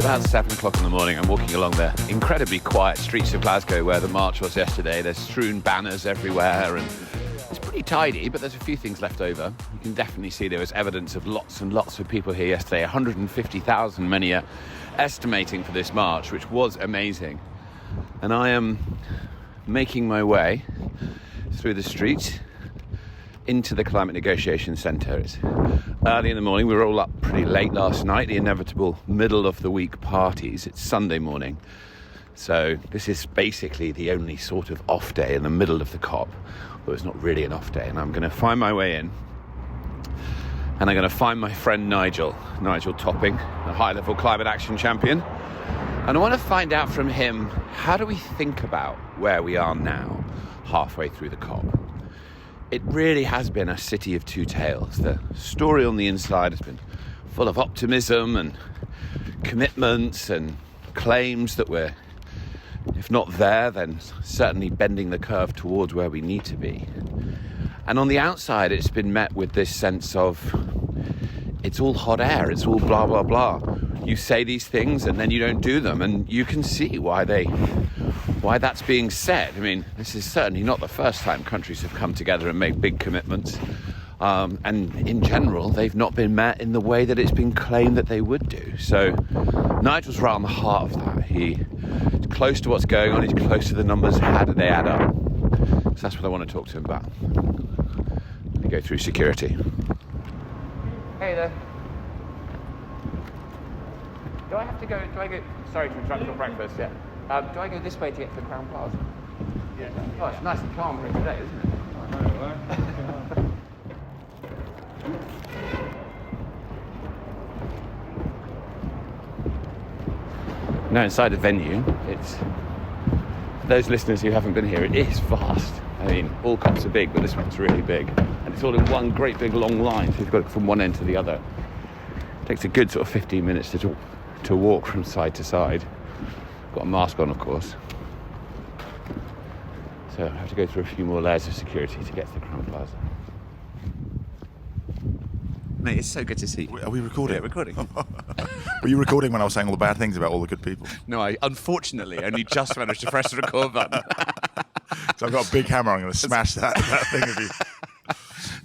about 7 o'clock in the morning. I'm walking along the incredibly quiet streets of Glasgow where the march was yesterday. There's strewn banners everywhere and it's pretty tidy, but there's a few things left over. You can definitely see there was evidence of lots and lots of people here yesterday. 150,000, many are estimating for this march, which was amazing. And I am making my way through the streets into the Climate Negotiation Centre. It's early in the morning. We were all up pretty late last night, the inevitable middle of the week parties. It's Sunday morning. So this is basically the only sort of off day in the middle of the COP. But it's not really an off day. And I'm going to find my way in. And I'm going to find my friend Nigel Topping, the high-level climate action champion. And I want to find out from him, how do we think about where we are now, halfway through the COP? It really has been a city of two tales. The story on the inside has been full of optimism and commitments and claims that we're, if not there, then certainly bending the curve towards where we need to be. And on the outside, it's been met with this sense of, it's all hot air, it's all blah, blah, blah. You say these things and then you don't do them, and you can see why that's being said. I mean, this is certainly not the first time countries have come together and made big commitments. And in general, they've not been met in the way that it's been claimed that they would do. So Nigel's right on the heart of that. He's close to what's going on. He's close to the numbers. How do they add up? So that's what I want to talk to him about. Let me go through security. Hey there. Do I go, sorry to interrupt your breakfast, yeah. Do I go this way to get to the Crown Plaza? Yeah. Oh, it's nice and calm here today, isn't it? I know, right? Now inside the venue, it's, for those listeners who haven't been here, it is vast. I mean, all COPs are big, but this one's really big. And it's all in one great big long line, so you've got it from one end to the other. It takes a good sort of 15 minutes to walk from side to side. Got a mask on, of course. So I have to go through a few more layers of security to get to the Crown Plaza. Mate, it's so good to see you. Are we recording? Yeah, recording. Were you recording when I was saying all the bad things about all the good people? No, I unfortunately only just managed to press the record button. So I've got a big hammer. I'm going to smash that thing of you.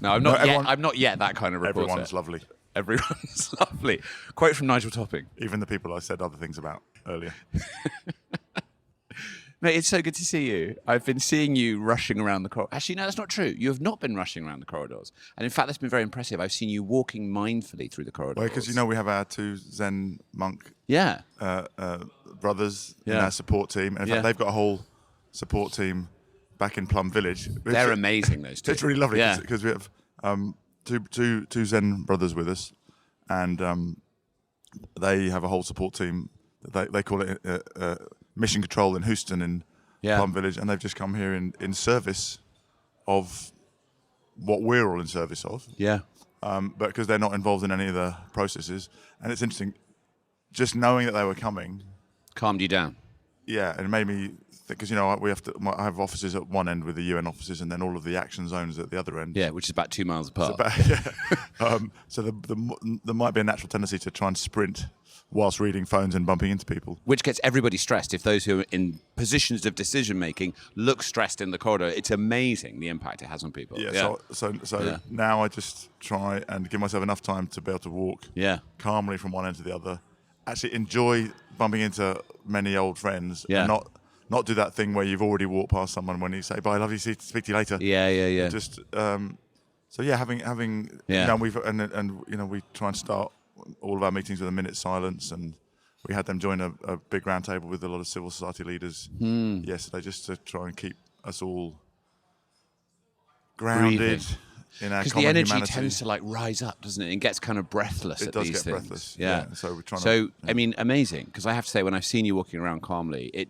No, I'm not yet. I'm not yet that kind of reporter. Everyone's lovely. Everyone's lovely. Quote from Nigel Topping. Even the people I said other things about earlier. Mate, it's so good to see you. I've been seeing you rushing around the corridors. Actually, no, that's not true. You have not been rushing around the corridors. And in fact, that's been very impressive. I've seen you walking mindfully through the corridors. Well, because, we have our two Zen monk brothers in our support team. And in fact, they've got a whole support team back in Plum Village. They're amazing, those two. It's really lovely because we have two Zen brothers with us. And they have a whole support team. They call it Mission Control in Houston in Plum Village, and they've just come here in service of what we're all in service of. Yeah. But because they're not involved in any of the processes, and it's interesting, just knowing that they were coming calmed you down. Yeah, and it made me think, because I have offices at one end with the UN offices, and then all of the action zones at the other end. Yeah, which is about 2 miles apart. So there might be a natural tendency to try and sprint whilst reading phones and bumping into people. Which gets everybody stressed. If those who are in positions of decision-making look stressed in the corridor, it's amazing the impact it has on people. Yeah. So now I just try and give myself enough time to be able to walk calmly from one end to the other, actually enjoy bumping into many old friends and not do that thing where you've already walked past someone when you say, bye, love you, speak to you later. Yeah. Just, having we try and start all of our meetings with a minute's silence, and we had them join a big round table with a lot of civil society leaders yesterday, just to try and keep us all grounded in our common humanity. Because the energy tends to rise up, doesn't it? It gets kind of breathless at these things. It does get breathless. Yeah. So we're trying to. I mean, amazing. Because I have to say, when I've seen you walking around calmly,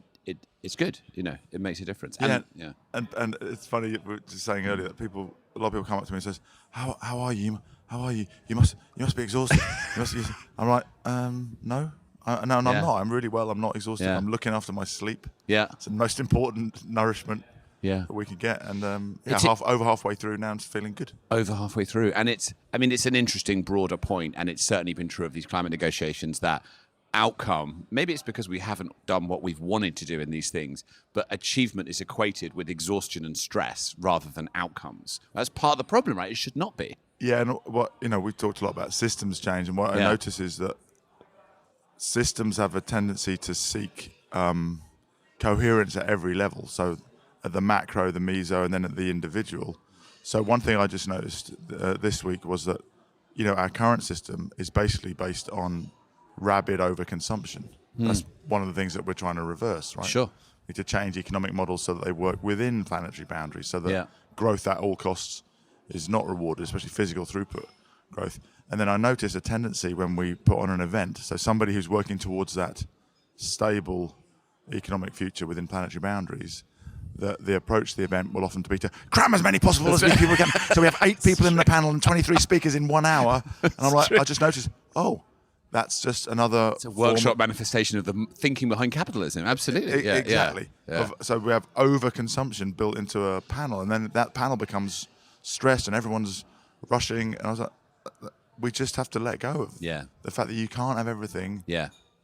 it's good. It makes a difference. And it's funny, we were just saying earlier that a lot of people come up to me and says, "How are you? How are you? You must be exhausted." I'm like, no, I'm not. I'm really well. I'm not exhausted. I'm looking after my sleep. Yeah, it's the most important nourishment that we can get. And over halfway through now, I'm feeling good. Over halfway through, and it's an interesting broader point, and it's certainly been true of these climate negotiations that outcome, maybe it's because we haven't done what we've wanted to do in these things, but achievement is equated with exhaustion and stress rather than outcomes. That's part of the problem, right? It should not be. Yeah, and we've talked a lot about systems change, and what I notice is that systems have a tendency to seek coherence at every level. So at the macro, the meso, and then at the individual. So one thing I just noticed this week was that, our current system is basically based on rabid overconsumption. That's one of the things that we're trying to reverse, right? Sure. We need to change economic models so that they work within planetary boundaries, so that growth at all costs is not rewarded, especially physical throughput growth. And then I noticed a tendency when we put on an event, so somebody who's working towards that stable economic future within planetary boundaries, that the approach to the event will often be to cram as many possible as many people can. So we have 8 people in the panel and 23 speakers in 1 hour. And I'm like, I just noticed, that's just another... It's a workshop manifestation of the thinking behind capitalism. Absolutely. Yeah, exactly. Yeah. So we have overconsumption built into a panel, and then that panel becomes stressed and everyone's rushing. And I was like, we just have to let go of the fact that you can't have everything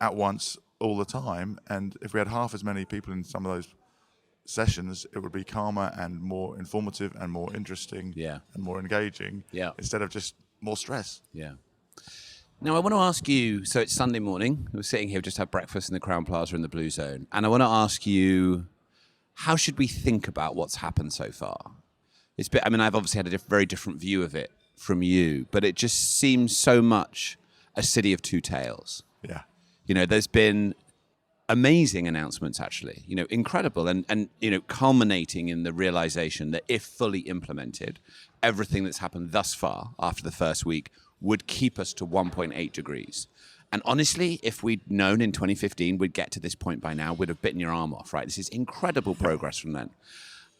at once all the time. And if we had half as many people in some of those sessions, it would be calmer and more informative and more interesting and more engaging instead of just more stress. Yeah. Now, I want to ask you, so it's Sunday morning. We're sitting here, we just had breakfast in the Crowne Plaza in the Blue Zone. And I want to ask you, how should we think about what's happened so far? I've obviously had a very different view of it from you, but it just seems so much a city of two tales. Yeah. There's been amazing announcements, actually, incredible, and culminating in the realization that if fully implemented, everything that's happened thus far after the first week would keep us to 1.8 degrees. And honestly, if we'd known in 2015 we'd get to this point by now, we'd have bitten your arm off, right? This is incredible progress from then.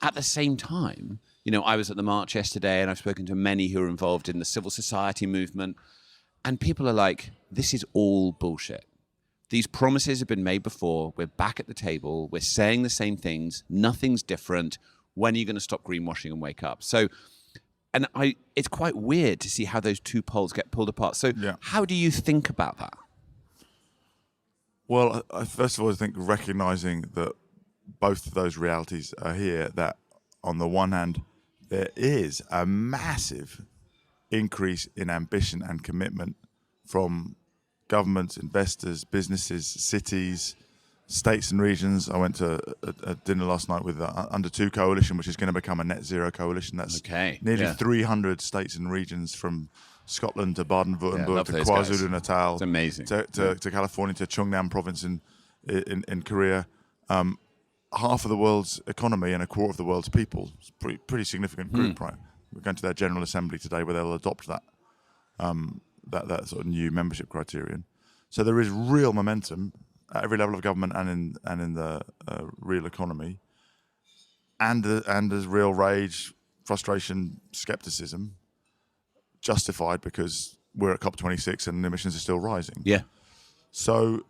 At the same time, I was at the march yesterday, and I've spoken to many who are involved in the civil society movement, and people are like, this is all bullshit. These promises have been made before. We're back at the table. We're saying the same things. Nothing's different. When are you going to stop greenwashing and wake up? So, it's quite weird to see how those two poles get pulled apart. So how do you think about that? Well, first of all, I think recognizing that both of those realities are here, that on the one hand, there is a massive increase in ambition and commitment from governments, investors, businesses, cities, states and regions. I went to a dinner last night with the Under 2 Coalition, which is going to become a net zero coalition. That's nearly 300 states and regions, from Scotland to Baden-Württemberg to KwaZulu-Natal. It's amazing. To California, to Chungnam province in Korea. Half of the world's economy and a quarter of the world's people. It's a pretty significant group, right? We're going to their General Assembly today where they'll adopt that sort of new membership criterion. So there is real momentum at every level of government and in the real economy, and there's real rage, frustration, skepticism, justified because we're at COP26 and emissions are still rising. Yeah. So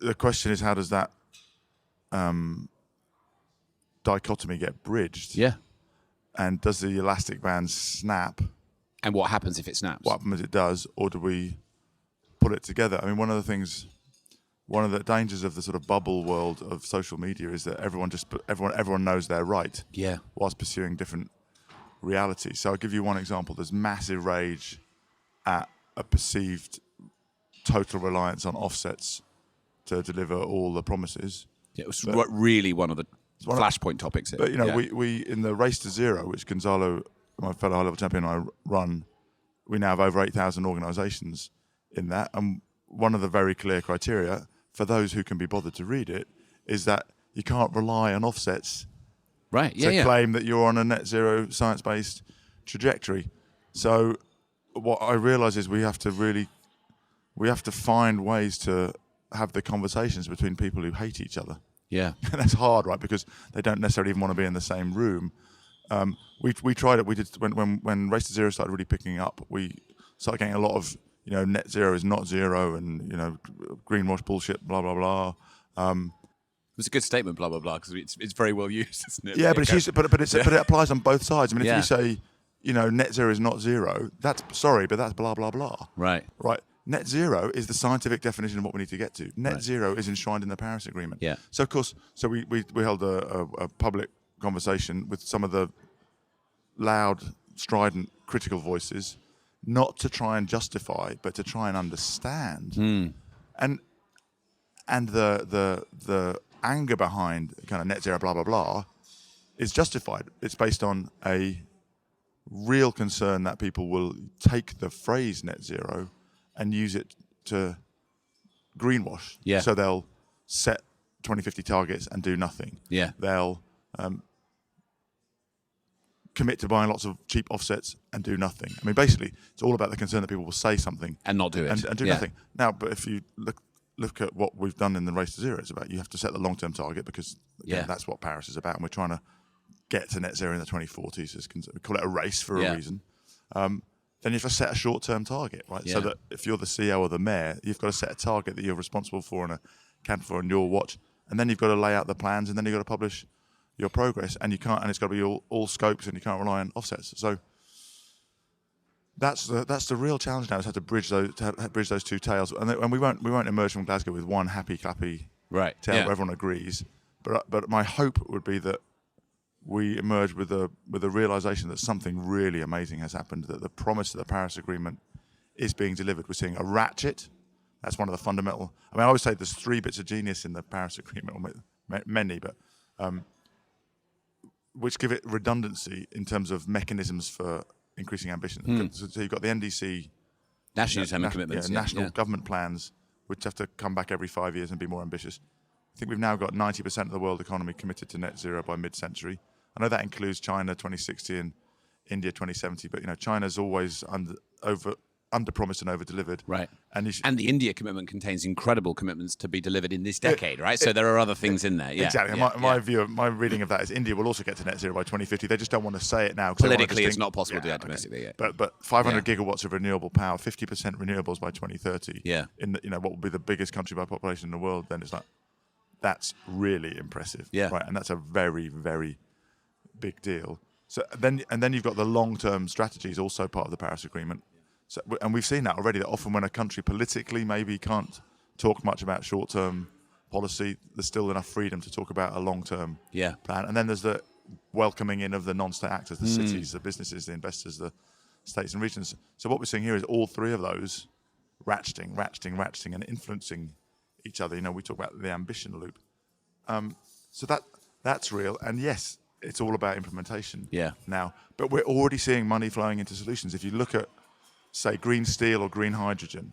the question is, how does that dichotomy get bridged? Yeah. And does the elastic band snap? And what happens if it snaps? What happens if it does, or do we pull it together? I mean, one of the dangers of the sort of bubble world of social media is that everyone knows they're right. Yeah. Whilst pursuing different realities. So I'll give you one example. There's massive rage at a perceived total reliance on offsets to deliver all the promises. Yeah, it was really one of the flashpoint topics here. But we in the Race to Zero, which Gonzalo, my fellow high-level champion, and I run, we now have over 8,000 organisations in that. And one of the very clear criteria for those who can be bothered to read it is that you can't rely on offsets to claim that you're on a net zero science-based trajectory. So what I realise is we have to find ways to have the conversations between people who hate each other. Yeah. And that's hard, right? Because they don't necessarily even want to be in the same room. We tried it. We did when Race to Zero started really picking up. We started getting a lot of net zero is not zero, and greenwash bullshit, blah blah blah. It was a good statement, blah blah blah, because it's very well used, isn't it? Yeah, but it applies on both sides. I mean, if you say net zero is not zero, that's blah blah blah. Right. Net zero is the scientific definition of what we need to get to. Net Right. zero is enshrined in the Paris Agreement. Yeah. So of course, we held a public conversation with some of the loud, strident, critical voices, not to try and justify, but to try and understand. And the anger behind kind of net zero, blah blah blah, is justified. It's based on a real concern that people will take the phrase net zero and use it to greenwash. Yeah. So they'll set 2050 targets and do nothing. Yeah. They'll commit to buying lots of cheap offsets and do nothing. I mean, basically, it's all about the concern that people will say something And not do it. and do nothing. Now, but if you look at what we've done in the race to zero, it's about you have to set the long-term target because again, that's what Paris is about, and we're trying to get to net zero in the 2040s. We call it a race for a reason. Then you have to set a short-term target, right? So that if you're the CEO or the mayor, you've got to set a target that you're responsible for and accountable for on your watch, and then you've got to lay out the plans, and then you've got to publish your progress, and you can't, and it's got to be all scopes, and you can't rely on offsets. So that's the real challenge now, is how to bridge those two tales, and we won't emerge from Glasgow with one happy clappy tale where everyone agrees. But my hope would be that we emerge with a realization that something really amazing has happened, that the promise of the Paris Agreement is being delivered. We're seeing a ratchet. That's one of the fundamental. I mean, I always say there's 3 bits of genius in the Paris Agreement, or many, but which give it redundancy in terms of mechanisms for increasing ambition. So you've got the NDC, National Determined Commitments. national government plans, which have to come back every 5 years and be more ambitious. I think we've now got 90% of the world economy committed to net zero by mid-century. I know that includes China 2060 and India 2070, but China's always under-promised and over-delivered. Right. And the India commitment contains incredible commitments to be delivered in this decade, right? So there are other things in there. Yeah, exactly. My reading of that is India will also get to net zero by 2050. They just don't want to say it now. Politically, it's not possible to do that domestically. Okay. But 500 gigawatts of renewable power, 50% renewables by 2030. Yeah. In what will be the biggest country by population in the world, then it's like, that's really impressive. Yeah. Right. And that's a very, very big deal. So then you've got the long-term strategies, also part of the Paris Agreement. So, and we've seen that already, that often when a country politically maybe can't talk much about short-term policy, there's still enough freedom to talk about a long-term plan. And then there's the welcoming in of the non-state actors, the cities, the businesses, the investors, the states and regions. So what we're seeing here is all 3 of those ratcheting and influencing each other. We talk about the ambition loop. So that's real. And yes, it's all about implementation now. But we're already seeing money flowing into solutions. If you look at, say, green steel or green hydrogen,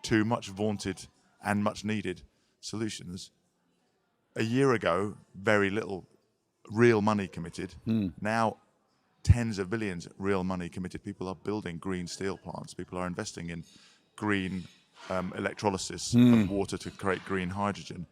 2 much vaunted and much needed solutions. A year ago, very little real money committed. Now, tens of billions real money committed. People are building green steel plants. People are investing in green electrolysis of water to create green hydrogen.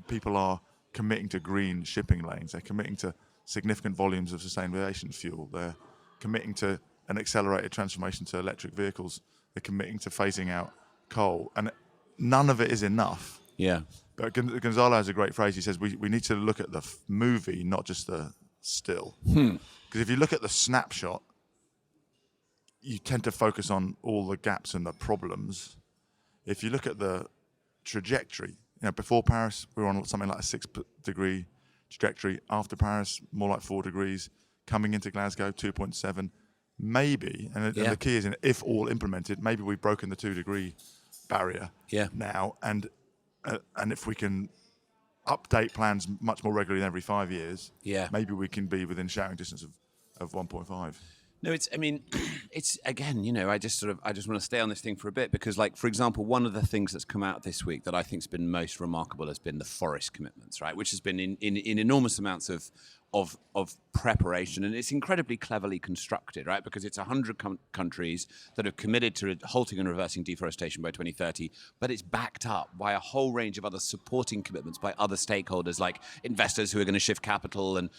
People are committing to green shipping lanes. They're committing to significant volumes of sustainable aviation fuel. They're committing to an accelerated transformation to electric vehicles. They're committing to phasing out coal. And none of it is enough. Yeah. But Gonzalo has a great phrase. He says, we need to look at the movie, not just the still. Because if you look at the snapshot, you tend to focus on all the gaps and the problems. If you look at the trajectory, before Paris, we were on something like a 6-degree trajectory. After Paris, more like 4 degrees. Coming into Glasgow, 2.7. Maybe, and the key is, if all implemented, maybe we've broken the 2-degree barrier now. And if we can update plans much more regularly than every 5 years, maybe we can be within shouting distance of 1.5. No, it's again, I just want to stay on this thing for a bit because, like, for example, one of the things that's come out this week that I think has been most remarkable has been the forest commitments, right? Which has been in enormous amounts of preparation, and it's incredibly cleverly constructed, right? Because it's 100 countries that have committed to halting and reversing deforestation by 2030, but it's backed up by a whole range of other supporting commitments by other stakeholders, like investors who are going to shift capital, and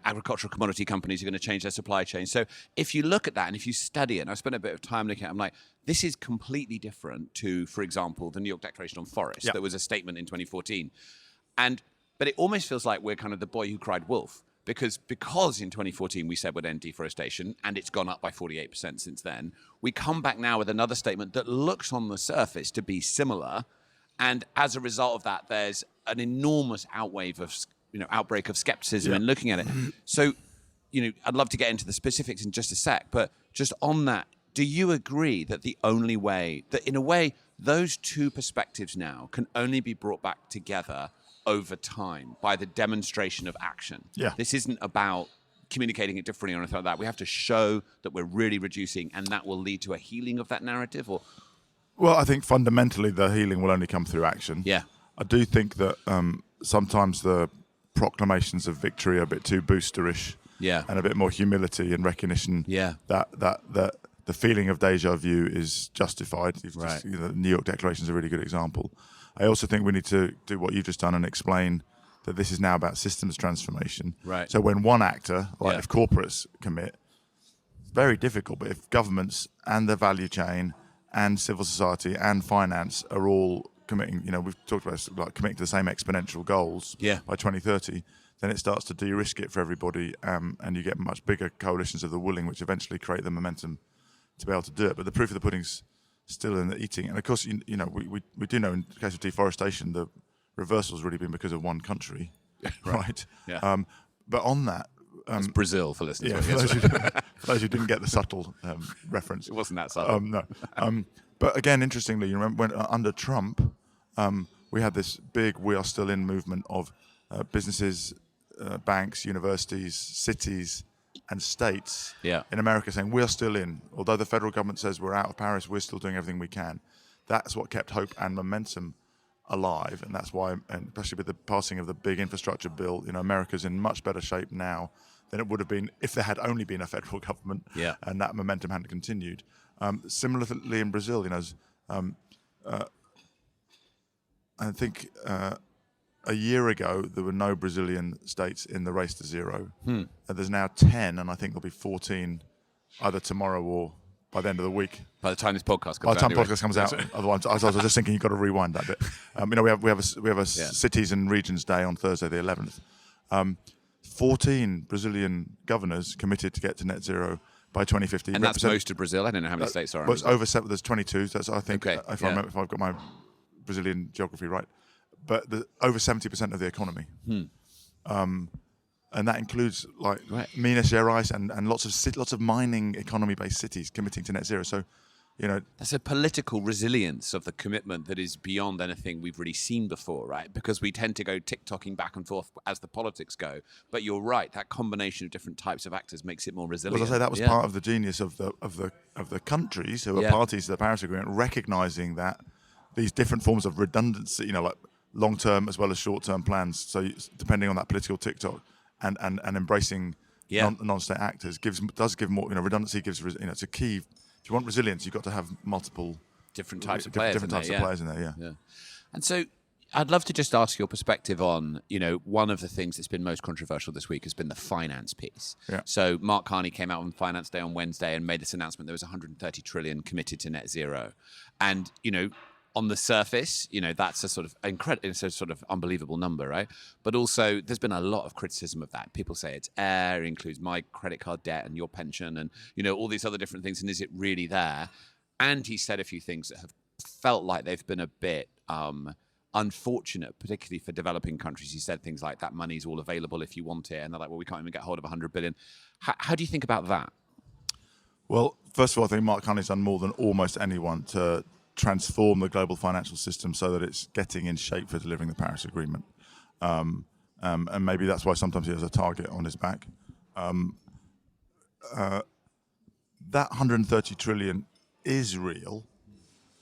agricultural commodity companies who are going to change their supply chain. So if you look at that and if you study it, and I spent a bit of time looking at it, I'm like, this is completely different to, for example, the New York Declaration on Forests. That was a statement in 2014, but it almost feels like we're kind of the boy who cried wolf. because in 2014 we said we'd end deforestation, and it's gone up by 48% since then. We come back now with another statement that looks on the surface to be similar, and as a result of that, there's an enormous outbreak of skepticism in looking at it. So, I'd love to get into the specifics in just a sec, but just on that, do you agree that the only way, that in a way, those two perspectives now can only be brought back together over time by the demonstration of action? Yeah. This isn't about communicating it differently or anything like that. We have to show that we're really reducing, and that will lead to a healing of that narrative? Or Well, I think fundamentally the healing will only come through action. Yeah. I do think that sometimes the proclamations of victory are a bit too boosterish. Yeah. And a bit more humility and recognition. Yeah. That the feeling of deja vu is justified. Right. The New York Declaration is a really good example. I also think we need to do what you've just done and explain that this is now about systems transformation. Right. So when one actor, like Yeah. if corporates commit, it's very difficult. But if governments and the value chain and civil society and finance are all committing, we've talked about like committing to the same exponential goals by 2030, then it starts to de-risk it for everybody, and you get much bigger coalitions of the willing, which eventually create the momentum to be able to do it. But the proof of the pudding's still in the eating. And of course, we do know in the case of deforestation, the reversal's really been because of one country, right? Yeah. But on that, It's Brazil, for listeners. yeah, for those who didn't get the subtle reference, It wasn't that subtle. no. But again, interestingly, you remember when under Trump, we had this big "We Are Still In" movement of businesses, banks, universities, cities, and states in America saying we are still in. Although the federal government says we're out of Paris, we're still doing everything we can. That's what kept hope and momentum alive, and that's why, and especially with the passing of the big infrastructure bill, America's in much better shape now than it would have been if there had only been a federal government, and that momentum hadn't continued. Similarly in Brazil, I think a year ago there were no Brazilian states in the race to zero. There's now 10, and I think there'll be 14 either tomorrow or by the end of the week. By the time this podcast comes out. By the time podcast comes out, otherwise I was just thinking you've got to rewind that bit. We have a cities and regions day on Thursday the 11th. 14 Brazilian governors committed to get to net zero by 2050. And that's most of Brazil. I don't know how many states are. Well, it's over 7. There's 22. That's I think Okay, if I remember, if I've got my Brazilian geography right, but over 70% of the economy. And that includes like Minas Gerais and lots of mining economy-based cities committing to net zero. So, that's a political resilience of the commitment that is beyond anything we've really seen before, right? Because we tend to go tick-tocking back and forth as the politics go. But you're right, that combination of different types of actors makes it more resilient. Well, as I say, that was part of the genius of the countries who are parties to the Paris Agreement, recognizing that these different forms of redundancy, like long-term as well as short-term plans. So depending on that political tick-tock. And embracing non-state actors does give more. Redundancy gives. It's a key. If you want resilience, you've got to have multiple different types of players. Different types of players in there. Yeah. And so, I'd love to just ask your perspective on. One of the things that's been most controversial this week has been the finance piece. Yeah. So Mark Carney came out on Finance Day on Wednesday and made this announcement. There was 130 trillion committed to net zero, and on the surface, that's a sort of it's a sort of unbelievable number, right? But also, there's been a lot of criticism of that. People say it's air, it includes my credit card debt and your pension and, all these other different things. And is it really there? And he said a few things that have felt like they've been a bit unfortunate, particularly for developing countries. He said things like that money's all available if you want it. And they're like, well, we can't even get hold of 100 billion. How do you think about that? Well, first of all, I think Mark Carney's done more than almost anyone to transform the global financial system so that it's getting in shape for delivering the Paris Agreement. And maybe that's why sometimes he has a target on his back. That 130 trillion is real,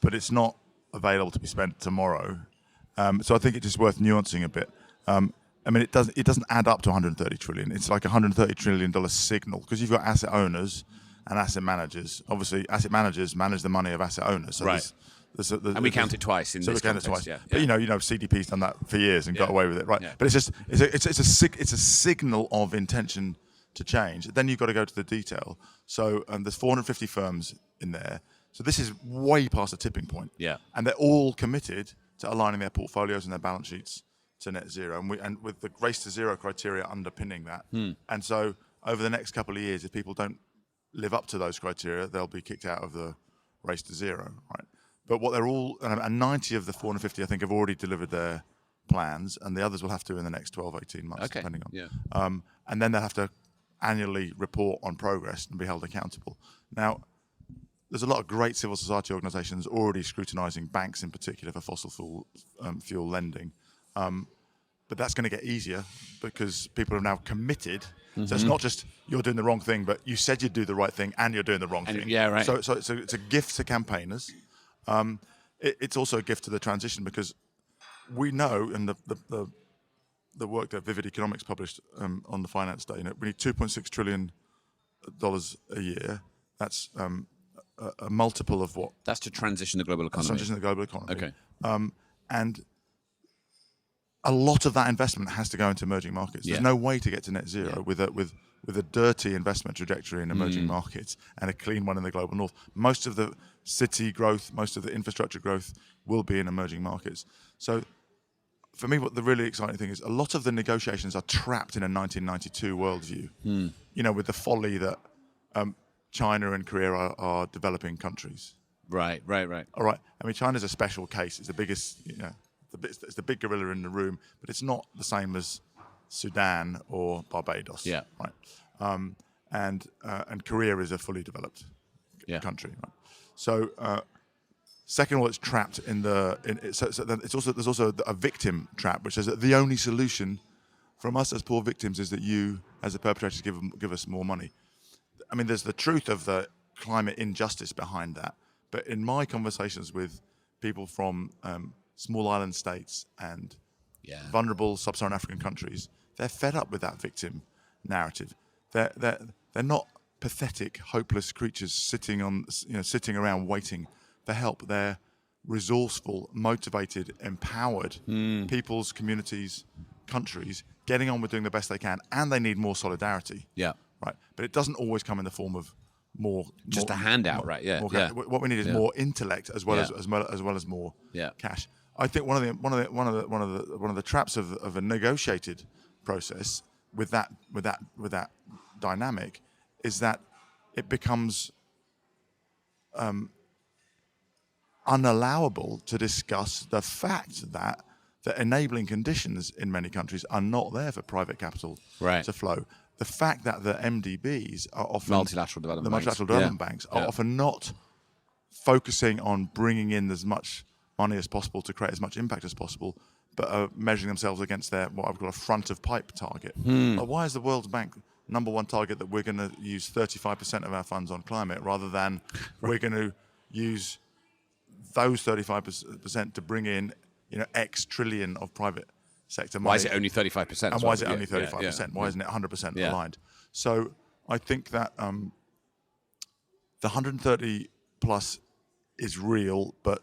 but it's not available to be spent tomorrow. So I think it's just worth nuancing a bit. It doesn't add up to 130 trillion. It's like a $130 trillion signal because you've got asset owners and asset managers. Obviously, asset managers manage the money of asset owners. So right. And we count it twice in this context. Twice. Yeah. But CDP's done that for years and got away with it, right? Yeah. But it's a signal of intention to change. Then you've got to go to the detail. So there's 450 firms in there. So this is way past the tipping point. Yeah. And they're all committed to aligning their portfolios and their balance sheets to net zero, and with the race to zero criteria underpinning that. And so over the next couple of years, if people don't live up to those criteria, they'll be kicked out of the race to zero, right? But what they're all, and 90 of the 450, I think, have already delivered their plans, and the others will have to in the next 12, 18 months, depending on. Yeah. And then they'll have to annually report on progress and be held accountable. Now, there's a lot of great civil society organisations already scrutinising banks in particular for fossil fuel lending. But that's going to get easier because people have now committed. So it's not just you're doing the wrong thing, but you said you'd do the right thing and you're doing the wrong thing. Yeah, right. So it's a gift to campaigners. It's also a gift to the transition because we know, and the work that Vivid Economics published on the Finance Day, we need $2.6 trillion a year. That's a multiple of what? That's to transition the global economy. Transition the global economy. Okay. And a lot of that investment has to go into emerging markets. There's no way to get to net zero with a dirty investment trajectory in emerging markets and a clean one in the global north. Most of the city growth, most of the infrastructure growth will be in emerging markets. So for me, what the really exciting thing is, a lot of the negotiations are trapped in a 1992 worldview. With the folly that China and Korea are developing countries. Right. All right. I mean, China's a special case. It's the biggest, it's the big gorilla in the room, but it's not the same as Sudan or Barbados. Yeah. Right. And Korea is a fully developed country. Right? So, second of all, it's trapped in there's also a victim trap, which says that the only solution from us as poor victims is that you, as the perpetrators, give us more money. I mean, there's the truth of the climate injustice behind that. But in my conversations with people from small island states and vulnerable sub-Saharan African countries, they're fed up with that victim narrative. They're not pathetic, hopeless creatures sitting around waiting for help. They're resourceful, motivated, empowered peoples, communities, countries getting on with doing the best they can, and they need more solidarity. Yeah. Right. But it doesn't always come in the form of just a handout, right? Yeah. What we need is more intellect as well as more cash. I think one of the traps of a negotiated process with that dynamic is that it becomes unallowable to discuss the fact that the enabling conditions in many countries are not there for private capital to flow. The fact that the MDBs are often multilateral development banks are often not focusing on bringing in as much money as possible to create as much impact as possible, but are measuring themselves against their what I would call a front of pipe target. Why is the World Bank number one target that we're going to use 35% of our funds on climate rather than we're going to use those 35% to bring in X trillion of private sector money? Why is it only 35%? And why is it only 35%? Why isn't it 100% aligned? So I think that the 130 plus is real, but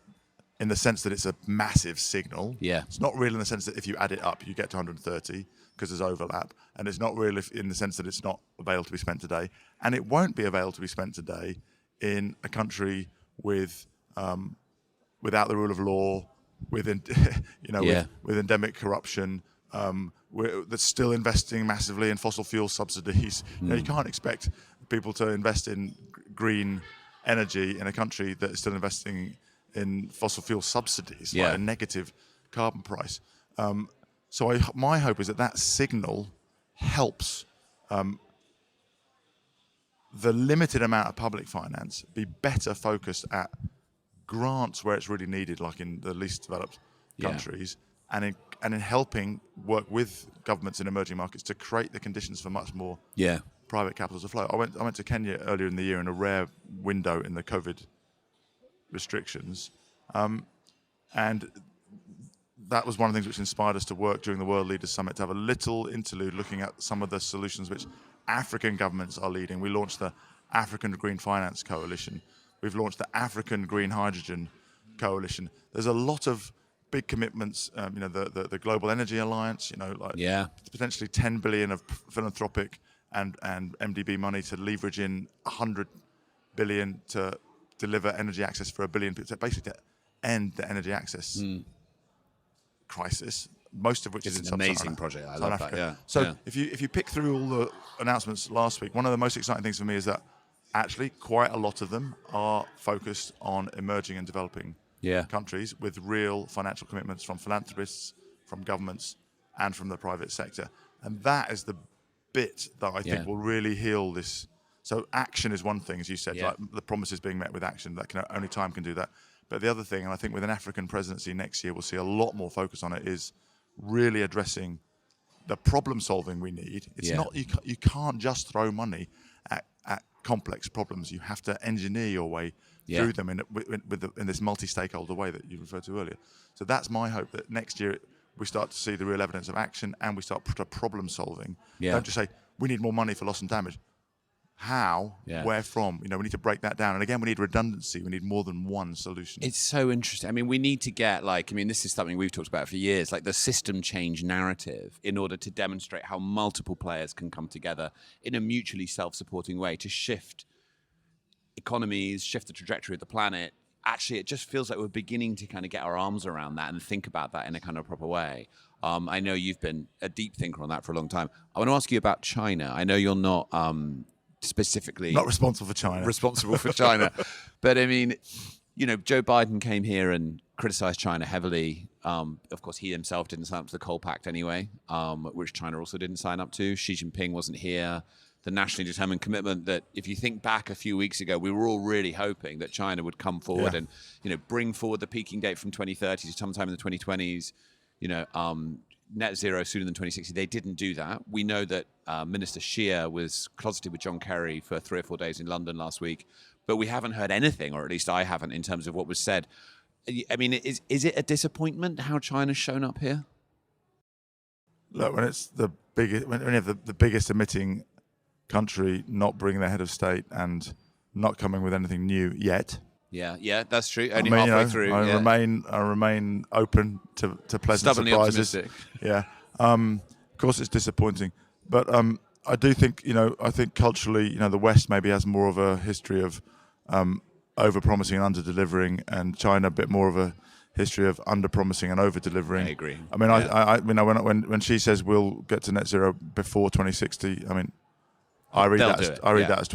in the sense that it's a massive signal. Yeah. It's not real in the sense that if you add it up, you get to 130 because there's overlap. And it's not real in the sense that it's not available to be spent today. And it won't be available to be spent today in a country with without the rule of law, with endemic corruption, that's still investing massively in fossil fuel subsidies. You can't expect people to invest in green energy in a country that is still investing in fossil fuel subsidies, like a negative carbon price. So my hope is that signal helps the limited amount of public finance be better focused at grants where it's really needed, like in the least developed countries, and in helping work with governments in emerging markets to create the conditions for much more private capital to flow. I went to Kenya earlier in the year in a rare window in the COVID restrictions, and that was one of the things which inspired us to work during the World Leaders Summit to have a little interlude looking at some of the solutions which African governments are leading. We launched the African Green Finance Coalition. We've launched the African Green Hydrogen Coalition. There's a lot of big commitments. The Global Energy Alliance. Potentially 10 billion of philanthropic and MDB money to leverage in 100 billion to deliver energy access for 1 billion people. So basically, to end the energy access crisis. most of which is It's in an amazing Sub-Saharan project. I Southern love that. Africa. Yeah. So yeah. if you pick through all the announcements last week, one of the most exciting things for me is that actually quite a lot of them are focused on emerging and developing Yeah. countries with real financial commitments from philanthropists, from governments, and from the private sector. And that is the bit that I think will really heal this. So action is one thing, as you said, like the promises being met with action. That only time can do that. But the other thing, and I think with an African presidency next year, we'll see a lot more focus on it, is really addressing the problem solving we need. It's not you can't just throw money at complex problems. You have to engineer your way through them in this multi-stakeholder way that you referred to earlier. So that's my hope, that next year we start to see the real evidence of action and we start problem solving. Don't just say we need more money for loss and damage. How? Where from? We need to break that down. And again, we need redundancy. We need more than one solution. It's so interesting. I mean, we need to get this is something we've talked about for years, like the system change narrative, in order to demonstrate how multiple players can come together in a mutually self-supporting way to shift economies, shift the trajectory of the planet. Actually, it just feels like we're beginning to kind of get our arms around that and think about that in a kind of proper way. I know you've been a deep thinker on that for a long time. I want to ask you about China. I know you're not specifically not responsible for China. But I mean, Joe Biden came here and criticized China heavily. Of course, he himself didn't sign up to the Coal Pact anyway, which China also didn't sign up to. Xi Jinping wasn't here. The nationally determined commitment that, if you think back a few weeks ago, we were all really hoping that China would come forward and, bring forward the peaking date from 2030 to sometime in the 2020s, net zero sooner than 2060. They didn't do that. We know that Minister Xia was closeted with John Kerry for 3 or 4 days in London last week, but we haven't heard anything, or at least I haven't, in terms of what was said. I mean, is it a disappointment how China's shown up here? Look, when it's the biggest, when you have the biggest emitting country not bringing their head of state and not coming with anything new yet. Yeah, that's true. Only halfway through. I remain open to pleasant Stubbornly surprises. Optimistic. Yeah. Of course, it's disappointing, but I do think I think culturally, the West maybe has more of a history of over-promising and under-delivering, and China a bit more of a history of under-promising and over-delivering. I agree. I mean, when she says we'll get to net zero before 2060, I mean, I read that as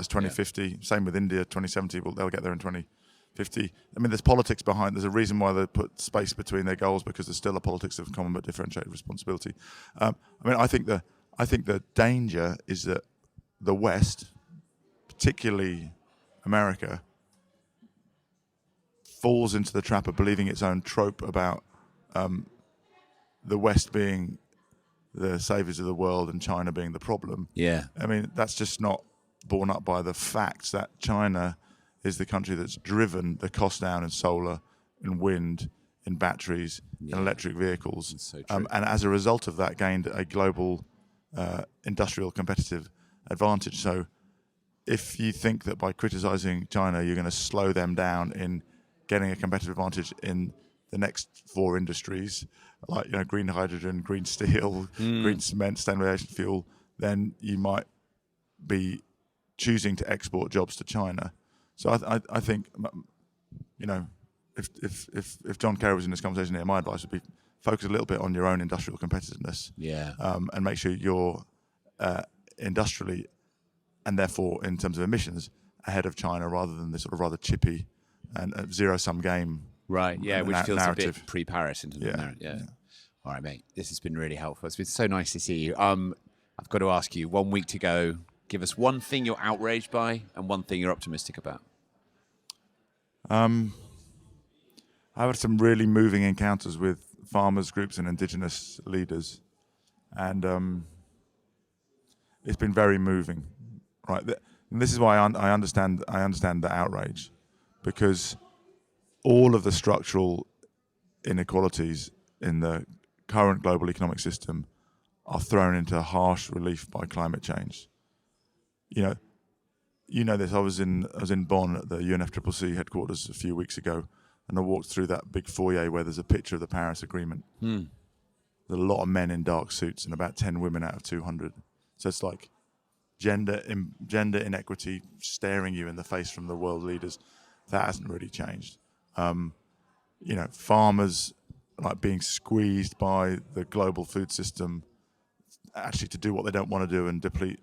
2050. Yeah. Same with India, 2070. They'll get there in 2050. I mean, there's politics behind. There's a reason why they put space between their goals, because there's still a politics of common but differentiated responsibility. I mean, I think the danger is that the West, particularly America, falls into the trap of believing its own trope about the West being the saviors of the world and China being the problem. Yeah. I mean, that's just not borne up by the facts that China is the country that's driven the cost down in solar, in wind, in batteries, in electric vehicles. That's so true. And as a result of that, gained a global industrial competitive advantage. So if you think that by criticizing China, you're going to slow them down in getting a competitive advantage in the next 4 industries, like green hydrogen, green steel, green cement, sustainable aviation fuel, then you might be choosing to export jobs to China. So I think if John Kerry was in this conversation here, my advice would be focus a little bit on your own industrial competitiveness. Yeah. And make sure you're industrially, and therefore in terms of emissions, ahead of China, rather than this sort of rather chippy and zero-sum game. Right, yeah, which feels narrative. a bit pre-Paris into the narrative. Yeah. All right, mate. This has been really helpful. It's been so nice to see you. I've got to ask you, 1 week to go. Give us one thing you're outraged by and one thing you're optimistic about. I've had some really moving encounters with farmers groups and indigenous leaders, and it's been very moving. Right, and this is why I understand the outrage, because all of the structural inequalities in the current global economic system are thrown into harsh relief by climate change. You know this. I was in Bonn at the UNFCCC headquarters a few weeks ago, and I walked through that big foyer where there's a picture of the Paris Agreement. There's a lot of men in dark suits and about 10 women out of 200. So it's like gender inequity staring you in the face from the world leaders. That hasn't really changed. Farmers like being squeezed by the global food system, actually to do what they don't want to do and deplete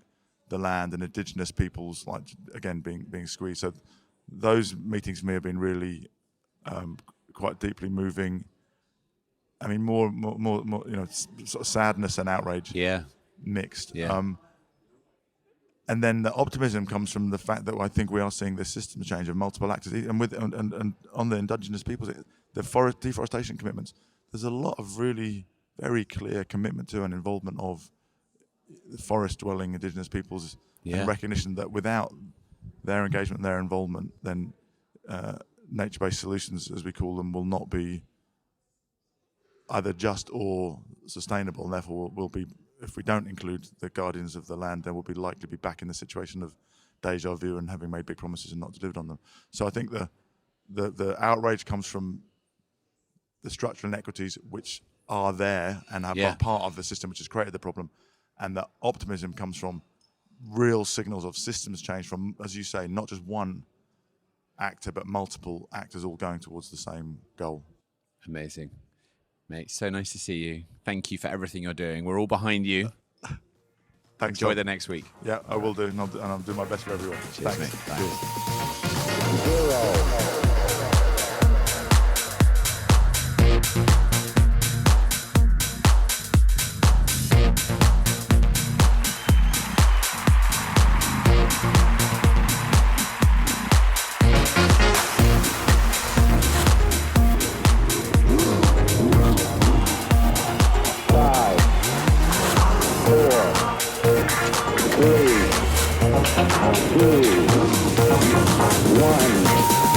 the land, and indigenous peoples, like again being squeezed. So those meetings for me have been really quite deeply moving. I mean, more sort of sadness and outrage, mixed. Yeah. And then the optimism comes from the fact that I think we are seeing this system change of multiple actors, and on the indigenous peoples, the forest deforestation commitments. There's a lot of really very clear commitment to and involvement of forest-dwelling indigenous peoples, and recognition that without their engagement, their involvement, then nature-based solutions, as we call them, will not be either just or sustainable, and therefore will be, if we don't include the guardians of the land, then we'll be likely to be back in the situation of deja vu and having made big promises and not delivered on them. So I think the outrage comes from the structural inequities which are there and are part of the system which has created the problem, and the optimism comes from real signals of systems change from, as you say, not just one actor but multiple actors all going towards the same goal. Amazing. Mate, so nice to see you. Thank you for everything you're doing. We're all behind you. Thanks. Enjoy the next week. Yeah, I will do, and I'll do my best for everyone. Cheers, Thanks. mate. Bye. Cheers. 0. Three, two, one.